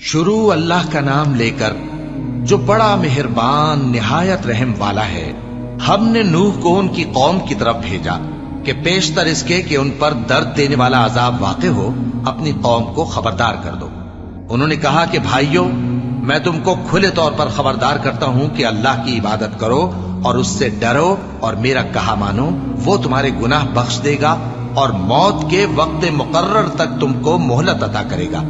شروع اللہ کا نام لے کر جو بڑا مہربان نہایت رحم والا ہے۔ ہم نے نوح کو ان کی قوم کی طرف بھیجا کہ پیشتر اس کے کہ ان پر درد دینے والا عذاب واقع ہو اپنی قوم کو خبردار کر دو۔ انہوں نے کہا کہ بھائیو، میں تم کو کھلے طور پر خبردار کرتا ہوں کہ اللہ کی عبادت کرو اور اس سے ڈرو اور میرا کہا مانو، وہ تمہارے گناہ بخش دے گا اور موت کے وقت مقرر تک تم کو مہلت عطا کرے گا۔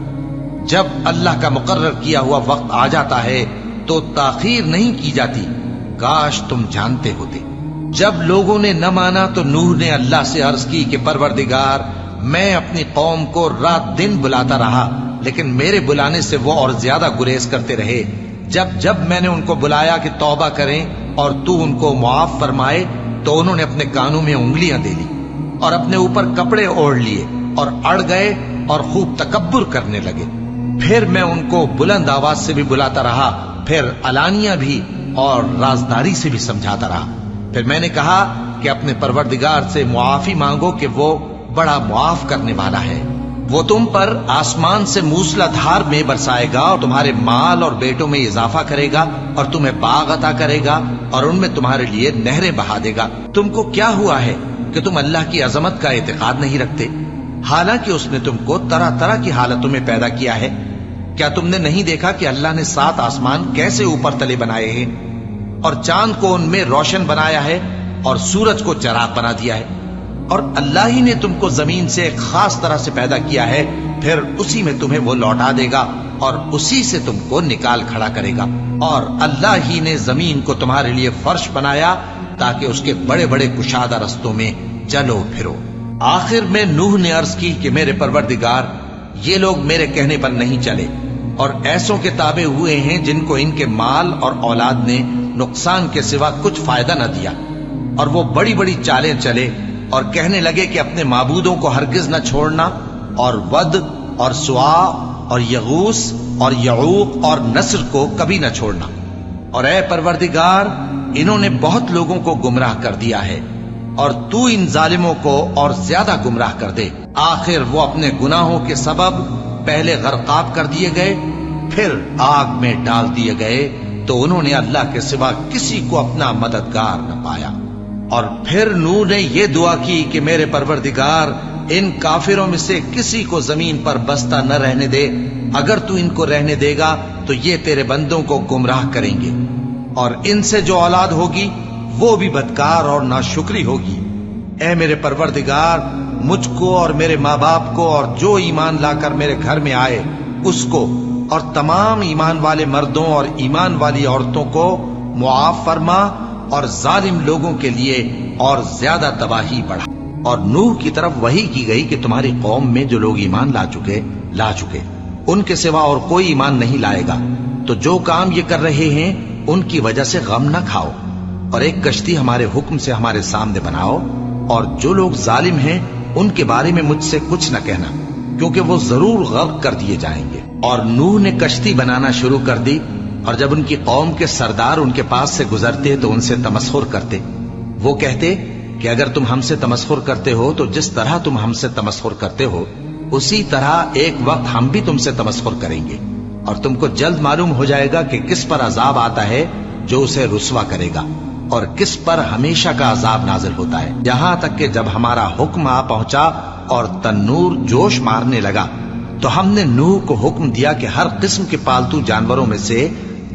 جب اللہ کا مقرر کیا ہوا وقت آ جاتا ہے تو تاخیر نہیں کی جاتی، کاش تم جانتے ہوتے۔ جب لوگوں نے نہ مانا تو نوح نے اللہ سے عرض کی کہ پروردگار، میں اپنی قوم کو رات دن بلاتا رہا لیکن میرے بلانے سے وہ اور زیادہ گریز کرتے رہے۔ جب میں نے ان کو بلایا کہ توبہ کریں اور تو ان کو معاف فرمائے تو انہوں نے اپنے کانوں میں انگلیاں دے لی اور اپنے اوپر کپڑے اوڑھ لیے اور اڑ گئے اور خوب تکبر کرنے لگے۔ پھر میں ان کو بلند آواز سے بھی بلاتا رہا، پھر علانیہ بھی اور رازداری سے بھی سمجھاتا رہا۔ پھر میں نے کہا کہ اپنے پروردگار سے معافی مانگو کہ وہ بڑا معاف کرنے والا ہے۔ وہ تم پر آسمان سے موسلا دھار میں برسائے گا اور تمہارے مال اور بیٹوں میں اضافہ کرے گا اور تمہیں باغ عطا کرے گا اور ان میں تمہارے لیے نہریں بہا دے گا۔ تم کو کیا ہوا ہے کہ تم اللہ کی عظمت کا اعتقاد نہیں رکھتے، حالانکہ اس نے تم کو طرح طرح کی حالتوں میں پیدا کیا ہے؟ کیا تم نے نہیں دیکھا کہ اللہ نے 7 آسمان کیسے اوپر تلے بنائے ہیں اور چاند کو ان میں روشن بنایا ہے اور سورج کو چراغ بنا دیا ہے؟ اور اللہ ہی نے تم کو زمین سے ایک خاص طرح سے پیدا کیا ہے، پھر اسی میں تمہیں وہ لوٹا دے گا اور اسی سے تم کو نکال کھڑا کرے گا۔ اور اللہ ہی نے زمین کو تمہارے لیے فرش بنایا تاکہ اس کے بڑے بڑے کشادہ رستوں میں چلو پھرو۔ آخر میں نوح نے عرض کی کہ میرے پروردگار، یہ لوگ میرے کہنے پر نہیں چلے اور ایسوں کے تابع ہوئے ہیں جن کو ان کے مال اور اولاد نے نقصان کے سوا کچھ فائدہ نہ دیا، اور وہ بڑی بڑی چالیں چلے اور کہنے لگے کہ اپنے معبودوں کو ہرگز نہ چھوڑنا، اور ود اور سوا اور یغوث اور یعوق اور نصر کو کبھی نہ چھوڑنا۔ اور اے پروردگار، انہوں نے بہت لوگوں کو گمراہ کر دیا ہے اور تو ان ظالموں کو اور زیادہ گمراہ کر دے۔ آخر وہ اپنے گناہوں کے سبب پہلے غرقاب کر دیے گئے، پھر آگ میں ڈال دیے گئے، تو انہوں نے اللہ کے سوا کسی کو اپنا مددگار نہ پایا۔ اور پھر نوح نے یہ دعا کی کہ میرے پروردگار، ان کافروں میں سے کسی کو زمین پر بستا نہ رہنے دے، اگر تو ان کو رہنے دے گا تو یہ تیرے بندوں کو گمراہ کریں گے، اور ان سے جو اولاد ہوگی وہ بھی بدکار اور ناشکری ہوگی۔ اے میرے پروردگار، مجھ کو اور میرے ماں باپ کو اور جو ایمان لا کر میرے گھر میں آئے اس کو اور تمام ایمان والے مردوں اور ایمان والی عورتوں کو معاف فرما، اور ظالم لوگوں کے لیے اور زیادہ تباہی بڑھا۔ اور نوح کی طرف وحی کی گئی کہ تمہاری قوم میں جو لوگ ایمان لا چکے ان کے سوا اور کوئی ایمان نہیں لائے گا، تو جو کام یہ کر رہے ہیں ان کی وجہ سے غم نہ کھاؤ، اور ایک کشتی ہمارے حکم سے ہمارے سامنے بناؤ، اور جو لوگ ظالم ہیں ان کے بارے میں مجھ سے کچھ نہ کہنا، کیونکہ وہ ضرور غرق کر دیے جائیں گے۔ اور نوح نے کشتی بنانا شروع کر دی، اور جب ان کی قوم کے سردار ان کے پاس سے گزرتے تو ان سے تمسخر کرتے۔ وہ کہتے کہ اگر تم ہم سے تمسخر کرتے ہو تو جس طرح تم ہم سے تمسخر کرتے ہو اسی طرح ایک وقت ہم بھی تم سے تمسخر کریں گے، اور تم کو جلد معلوم ہو جائے گا کہ کس پر عذاب آتا ہے جو اسے رسوا کرے گا، اور کس پر ہمیشہ کا عذاب نازل ہوتا ہے، یہاں تک کہ جب ہمارا حکم آ پہنچا اور تنور جوش مارنے لگا تو ہم نے نوح کو حکم دیا کہ ہر قسم کے پالتو جانوروں میں سے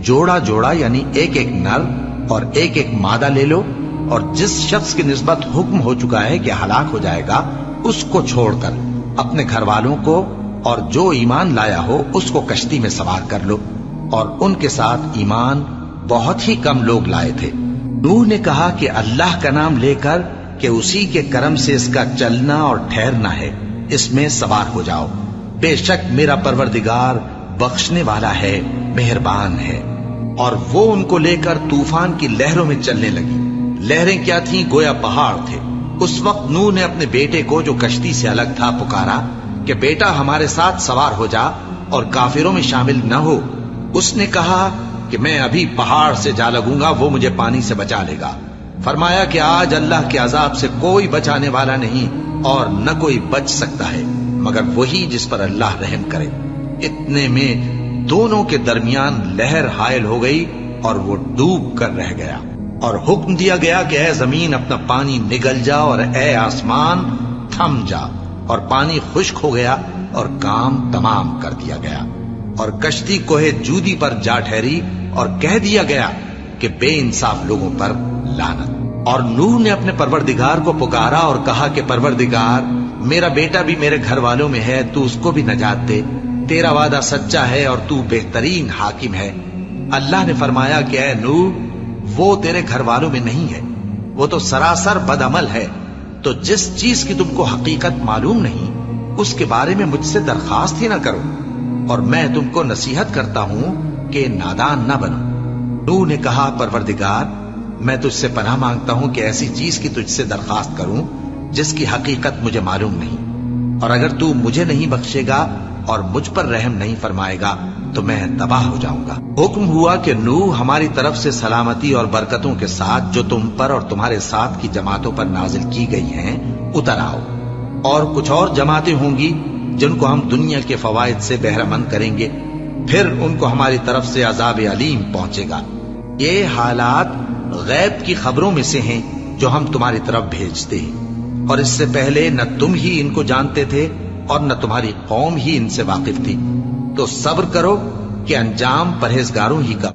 جوڑا جوڑا یعنی ایک ایک نر اور ایک ایک مادہ لے لو، اور جس شخص کی نسبت حکم ہو چکا ہے کہ ہلاک ہو جائے گا اس کو چھوڑ کر اپنے گھر والوں کو اور جو ایمان لایا ہو اس کو کشتی میں سوار کر لو۔ اور ان کے ساتھ ایمان بہت ہی کم لوگ لائے تھے۔ نوح نے کہا کہ اللہ کا نام لے کر کہ اسی کے کرم سے اس کا چلنا اور ٹھہرنا ہے، اس میں سوار ہو جاؤ، بے شک میرا پروردگار بخشنے والا ہے، مہربان ہے۔ اور وہ ان کو لے کر طوفان کی لہروں میں چلنے لگی۔ لہریں کیا تھیں؟ گویا پہاڑ تھے۔ اس وقت نوح نے اپنے بیٹے کو جو کشتی سے الگ تھا پکارا کہ بیٹا ہمارے ساتھ سوار ہو جا اور کافروں میں شامل نہ ہو۔ اس نے کہا کہ میں ابھی پہاڑ سے جا لگوں گا، وہ مجھے پانی سے بچا لے گا۔ فرمایا کہ آج اللہ کے عذاب سے کوئی بچانے والا نہیں اور نہ کوئی بچ سکتا ہے مگر وہی جس پر اللہ رحم کرے۔ اتنے میں دونوں کے درمیان لہر حائل ہو گئی اور وہ ڈوب کر رہ گیا، اور حکم دیا گیا کہ اے زمین اپنا پانی نگل جا، اور اے آسمان تھم جا، اور پانی خشک ہو گیا اور کام تمام کر دیا گیا، اور کشتی کوہ جودی پر جا ٹھہری، اور کہہ دیا گیا کہ بے انصاف لوگوں پر لعنت۔ اور نوح نے اپنے پروردگار کو پکارا اور کہا کہ پروردگار، میرا بیٹا بھی میرے گھر والوں میں ہے، تو اس کو بھی نجات دے، تیرا وعدہ سچا ہے اور تو بہترین حاکم ہے۔ اللہ نے فرمایا کہ اے نوح، وہ تیرے گھر والوں میں نہیں ہے، وہ تو سراسر بد عمل ہے، تو جس چیز کی تم کو حقیقت معلوم نہیں اس کے بارے میں مجھ سے درخواست ہی نہ کرو، اور میں تم کو نصیحت کرتا ہوں کہ نادان نہ بنو۔ نوح نے کہا پروردگار، میں تجھ سے پناہ مانگتا ہوں کہ ایسی چیز کی تجھ سے درخواست کروں جس کی حقیقت مجھے معلوم نہیں، اور اگر تو مجھے نہیں بخشے گا اور مجھ پر رحم نہیں فرمائے گا تو میں تباہ ہو جاؤں گا۔ حکم ہوا کہ نوح ہماری طرف سے سلامتی اور برکتوں کے ساتھ جو تم پر اور تمہارے ساتھ کی جماعتوں پر نازل کی گئی ہیں اتر آؤ، اور کچھ اور جماعتیں ہوں گی جن کو ہم دنیا کے فوائد سے بہرہ مند کریں گے، پھر ان کو ہماری طرف سے عذاب علیم پہنچے گا۔ یہ حالات غیب کی خبروں میں سے ہیں جو ہم تمہاری طرف بھیجتے ہیں، اور اس سے پہلے نہ تم ہی ان کو جانتے تھے اور نہ تمہاری قوم ہی ان سے واقف تھی، تو صبر کرو کہ انجام پرہیزگاروں ہی کا